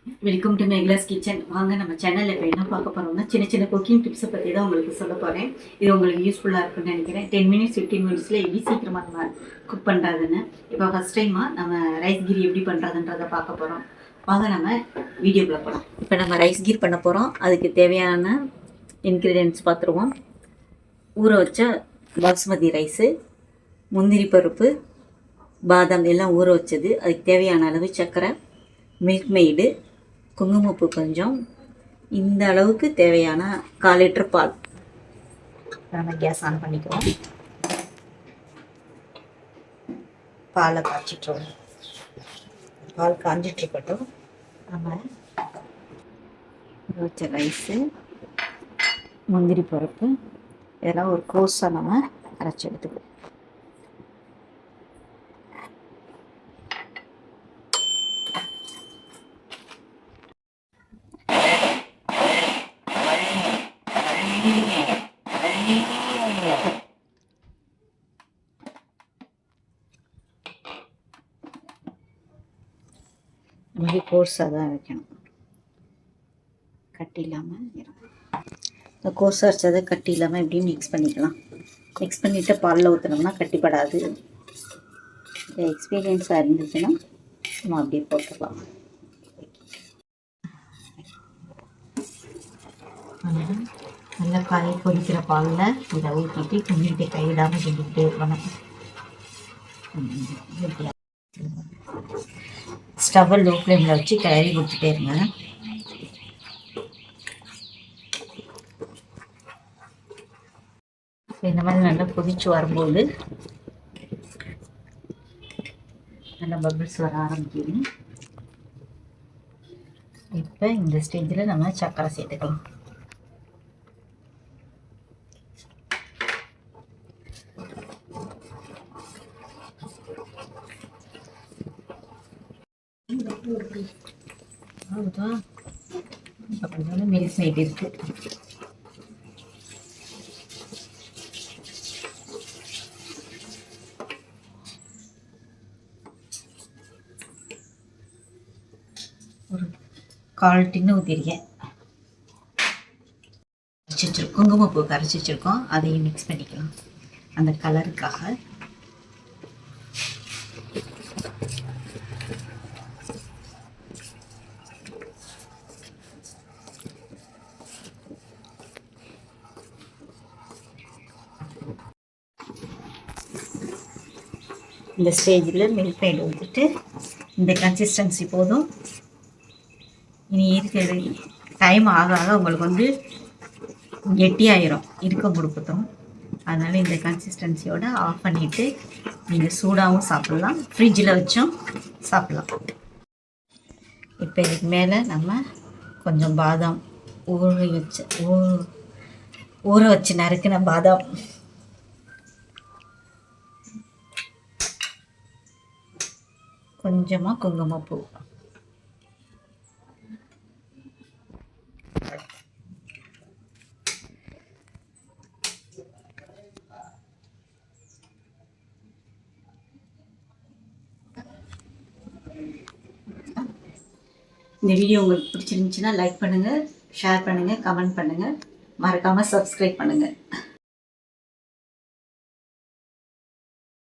Welcome to மேக்லாஸ் kitchen. வாங்க நம்ம சேனலில் இப்போ என்ன பார்க்க போகிறோம்னா சின்ன சின்ன குக்கிங் டிப்ஸை பற்றி தான் உங்களுக்கு சொல்ல போகிறேன். இது உங்களுக்கு யூஸ்ஃபுல்லாக இருக்குன்னு நினைக்கிறேன். 10 மினிட்ஸ் 15 மினிட்ஸில் எப்படி சீக்கிரமாக நம்ம குக் பண்ணுறதுன்னு. இப்போ ஃபஸ்ட் டைமாக நம்ம ரைஸ் கீர் எப்படி பண்ணுறதுன்றதை பார்க்க போகிறோம். வாங்க நம்ம வீடியோக்குள்ளே போகலாம். இப்போ நம்ம ரைஸ் கீர் பண்ண போகிறோம். அதுக்கு தேவையான இன்க்ரீடியன்ட்ஸ் பார்த்துருவோம். ஊற வச்ச பாஸ்மதி ரைஸு, முந்திரி பருப்பு, பாதாம் எல்லாம் ஊற வச்சது, அதுக்கு தேவையான அளவு சர்க்கரை, மில்க் மெய்டு, குங்குமப்பூ கொஞ்சம், இந்த அளவுக்கு தேவையான 1/4 லிட்டர் பால். நம்ம கேஸ் ஆன் பண்ணிக்குவோம். பாலை காய்ச்சிட்ருவோம். பால் காஞ்சிட்ருக்கட்டும். நம்ம வச்ச ரைஸு, முந்திரி பருப்பு இதெல்லாம் ஒரு கோஸாக நம்ம அரைச்சி எடுத்துக்குவோம். ரொம்ப கோர்ஸாக தான் வைக்கணும், கட்டி இல்லாமல். இந்த கோர்ஸாக அரைச்சதை கட்டி இல்லாமல் எப்படியும் மிக்ஸ் பண்ணிக்கலாம். மிக்ஸ் பண்ணிவிட்டு பாலில் ஊற்றினோம்னா கட்டிப்படாது. இந்த எக்ஸ்பீரியன்ஸாக இருந்துச்சுன்னா நம்ம அப்படியே போட்டுக்கலாம். நல்லா காய் கொதிக்கிற பாலில் இதை ஊற்றிட்டு கிண்டிட்டு கைவிடாமல் கிண்டிக்கிட்டே இருக்கணும். ஸ்டவ்வை லோ ஃப்ளேமில் வச்சு கிளறி கொடுத்துட்டே இருங்க. இந்த மாதிரி நல்லா கொதிச்சு வரும்போது நல்லா பபிள்ஸ் வர ஆரம்பிக்குது. இப்போ இந்த ஸ்டேஜில் நம்ம சர்க்கரை சேர்த்துக்கலாம். அப்படினால மில்க் மெய்ட் இருக்கு. ஒரு 1/4 டின்னு ஊற்றிருக்கேன். குங்குமப்பூ கரைச்சி வச்சுருக்கோம், அதையும் மிக்ஸ் பண்ணிக்கலாம் அந்த கலருக்காக. இந்த ஸ்டேஜில் மில்க் மெய்ட் ஊற்றிட்டு இந்த கன்சிஸ்டன்சி போதும். இனி இருக்கிறது டைம் ஆக ஆக உங்களுக்கு கெட்டியாயிரும், இருக்க கொடுப்பதும். அதனால் இந்த கன்சிஸ்டன்சியோடு ஆஃப் பண்ணிவிட்டு நீங்கள் சூடாகவும் சாப்பிட்லாம், ஃப்ரிட்ஜில் வச்சும் சாப்பிட்லாம். இப்போ இதுக்கு மேலே நம்ம கொஞ்சம் பாதாம் ஊற வச்சு நறுக்கின பாதாம், கொஞ்சமாக குங்குமப்பூ, இந்த வீடியோ உங்களுக்கு பிடிச்சிருந்துச்சுன்னா லைக் பண்ணுங்கள், ஷேர் பண்ணுங்கள், கமெண்ட் பண்ணுங்கள், மறக்காமல் சப்ஸ்கிரைப் பண்ணுங்கள்.